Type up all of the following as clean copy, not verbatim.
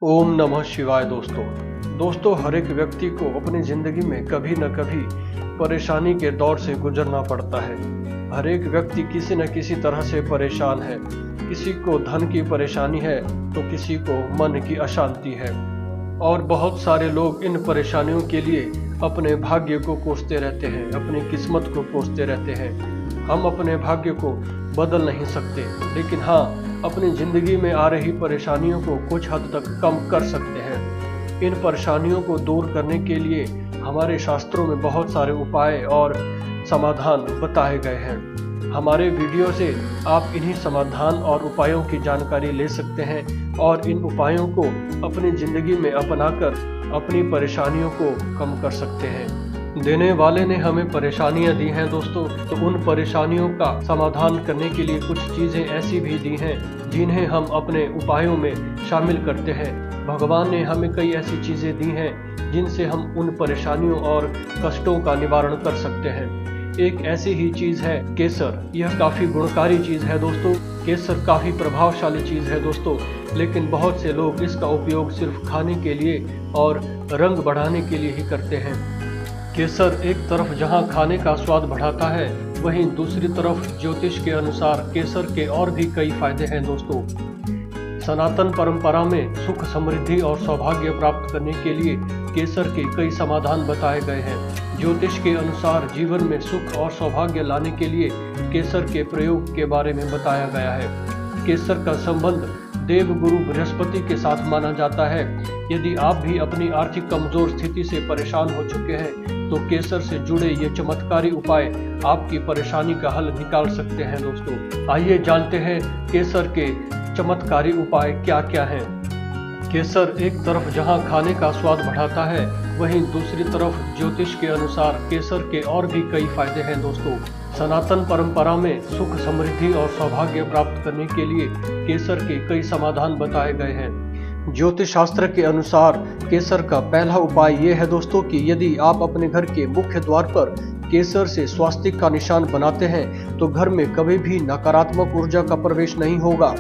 ओम नमः शिवाय। दोस्तों हर एक व्यक्ति को अपनी जिंदगी में कभी न कभी परेशानी के दौर से गुजरना पड़ता है। हर एक व्यक्ति किसी न किसी तरह से परेशान है। किसी को धन की परेशानी है तो किसी को मन की अशांति है, और बहुत सारे लोग इन परेशानियों के लिए अपने भाग्य को कोसते रहते हैं, अपनी किस्मत को कोसते रहते हैं। हम अपने भाग्य को बदल नहीं सकते, लेकिन हाँ, अपनी जिंदगी में आ रही परेशानियों को कुछ हद तक कम कर सकते हैं। इन परेशानियों को दूर करने के लिए हमारे शास्त्रों में बहुत सारे उपाय और समाधान बताए गए हैं। हमारे वीडियो से आप इन्हीं समाधान और उपायों की जानकारी ले सकते हैं और इन उपायों को अपनी जिंदगी में अपनाकर अपनी परेशानियों को कम कर सकते हैं। देने वाले ने हमें परेशानियां दी हैं दोस्तों, तो उन परेशानियों का समाधान करने के लिए कुछ चीज़ें ऐसी भी दी हैं जिन्हें हम अपने उपायों में शामिल करते हैं। भगवान ने हमें कई ऐसी चीज़ें दी हैं जिनसे हम उन परेशानियों और कष्टों का निवारण कर सकते हैं। एक ऐसी ही चीज़ है केसर। यह काफ़ी गुणकारी चीज़ है दोस्तों। केसर काफ़ी प्रभावशाली चीज़ है दोस्तों, लेकिन बहुत से लोग इसका उपयोग सिर्फ खाने के लिए और रंग बढ़ाने के लिए ही करते हैं। केसर एक तरफ जहां खाने का स्वाद बढ़ाता है, वहीं दूसरी तरफ ज्योतिष के अनुसार केसर के और भी कई फायदे हैं दोस्तों। सनातन परंपरा में सुख, समृद्धि और सौभाग्य प्राप्त करने के लिए केसर के कई समाधान बताए गए हैं। ज्योतिष के अनुसार जीवन में सुख और सौभाग्य लाने के लिए केसर के प्रयोग के बारे में बताया गया है। केसर का संबंध देवगुरु बृहस्पति के साथ माना जाता है। यदि आप भी अपनी आर्थिक कमजोर स्थिति से परेशान हो चुके हैं, तो केसर से जुड़े ये चमत्कारी उपाय आपकी परेशानी का हल निकाल सकते हैं दोस्तों। आइए जानते हैं केसर के चमत्कारी उपाय क्या क्या हैं। केसर एक तरफ जहां खाने का स्वाद बढ़ाता है, वहीं दूसरी तरफ ज्योतिष के अनुसार केसर के और भी कई फायदे हैं दोस्तों। सनातन परंपरा में सुख, समृद्धि और सौभाग्य प्राप्त करने के लिए केसर के कई समाधान बताए गए हैं। ज्योतिष शास्त्र के अनुसार केसर का पहला उपाय यह है दोस्तों कि यदि आप अपने घर के मुख्य द्वार पर केसर से स्वास्तिक का निशान बनाते हैं, तो घर में कभी भी नकारात्मक ऊर्जा का प्रवेश नहीं होगा,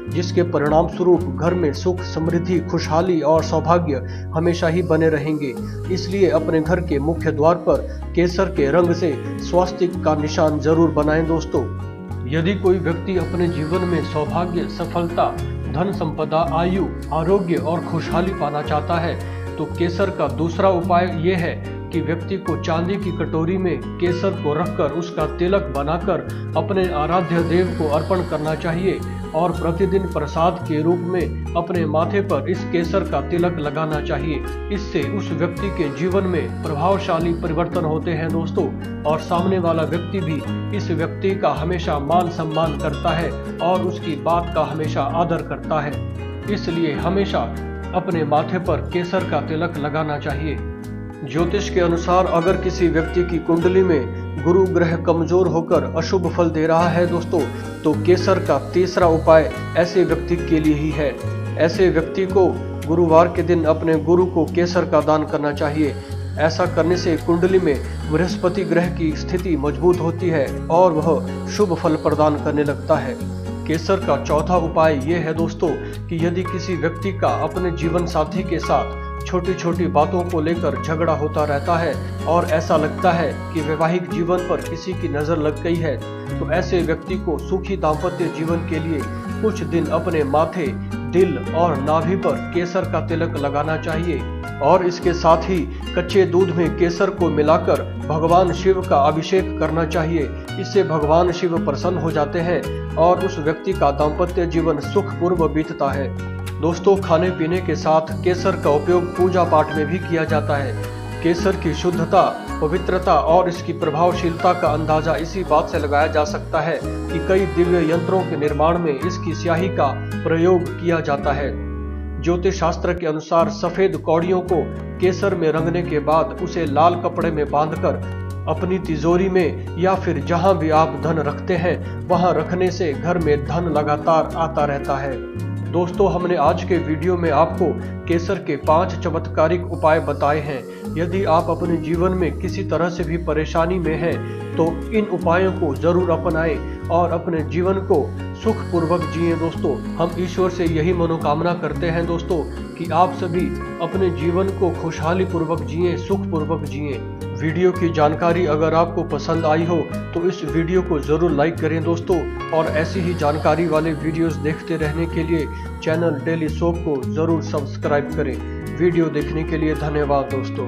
जिसके परिणाम स्वरूप घर में सुख, समृद्धि, खुशहाली और सौभाग्य हमेशा ही बने रहेंगे। इसलिए अपने घर के मुख्य द्वार पर केसर के रंग से स्वास्तिक का निशान जरूर बनाएं दोस्तों। यदि कोई व्यक्ति अपने जीवन में सौभाग्य, सफलता, धन संपदा, आयु, आरोग्य और खुशहाली पाना चाहता है, तो केसर का दूसरा उपाय यह है कि व्यक्ति को चांदी की कटोरी में केसर को रखकर उसका तिलक बनाकर अपने आराध्य देव को अर्पण करना चाहिए और प्रतिदिन प्रसाद के रूप में अपने माथे पर इस केसर का तिलक लगाना चाहिए। इससे उस व्यक्ति के जीवन में प्रभावशाली परिवर्तन होते हैं दोस्तों, और सामने वाला व्यक्ति भी इस व्यक्ति का हमेशा मान सम्मान करता है और उसकी बात का हमेशा आदर करता है। इसलिए हमेशा अपने माथे पर केसर का तिलक लगाना चाहिए। ज्योतिष के अनुसार अगर किसी व्यक्ति की कुंडली में गुरु ग्रह कमजोर होकर अशुभ फल दे रहा है दोस्तों, तो केसर का तीसरा उपाय ऐसे व्यक्ति के लिए ही है। ऐसे व्यक्ति को गुरुवार के दिन अपने गुरु को केसर का दान करना चाहिए। ऐसा करने से कुंडली में बृहस्पति ग्रह की स्थिति मजबूत होती है और वह शुभ फल प्रदान करने लगता है। केसर का चौथा उपाय यह है दोस्तों कि यदि किसी व्यक्ति का अपने जीवन साथी के साथ छोटी छोटी बातों को लेकर झगड़ा होता रहता है और ऐसा लगता है कि वैवाहिक जीवन पर किसी की नजर लग गई है, तो ऐसे व्यक्ति को सुखी दाम्पत्य जीवन के लिए कुछ दिन अपने माथे, दिल और नाभि पर केसर का तिलक लगाना चाहिए और इसके साथ ही कच्चे दूध में केसर को मिलाकर भगवान शिव का अभिषेक करना चाहिए। इससे भगवान शिव प्रसन्न हो जाते हैं और उस व्यक्ति का दाम्पत्य जीवन सुखपूर्व बीतता है। दोस्तों, खाने पीने के साथ केसर का उपयोग पूजा पाठ में भी किया जाता है। केसर की शुद्धता, पवित्रता और इसकी प्रभावशीलता का अंदाजा इसी बात से लगाया जा सकता है कि कई दिव्य यंत्रों के निर्माण में इसकी स्याही का प्रयोग किया जाता है। ज्योतिष शास्त्र के अनुसार सफेद कौड़ियों को केसर में रंगने के बाद उसे लाल कपड़े में बांधकर अपनी तिजोरी में या फिर जहां भी आप धन रखते हैं वहां रखने से घर में धन लगातार आता रहता है। दोस्तों, हमने आज के वीडियो में आपको केसर के 5 चमत्कारिक उपाय बताए हैं। यदि आप अपने जीवन में किसी तरह से भी परेशानी में हैं तो इन उपायों को जरूर अपनाएं और अपने जीवन को सुखपूर्वक जिएं दोस्तों। हम ईश्वर से यही मनोकामना करते हैं दोस्तों कि आप सभी अपने जीवन को खुशहाली पूर्वक जिएं, सुखपूर्वक जिएं। वीडियो की जानकारी अगर आपको पसंद आई हो तो इस वीडियो को जरूर लाइक करें दोस्तों, और ऐसी ही जानकारी वाले वीडियोस देखते रहने के लिए चैनल डेली सोप को जरूर सब्सक्राइब करें। वीडियो देखने के लिए धन्यवाद दोस्तों।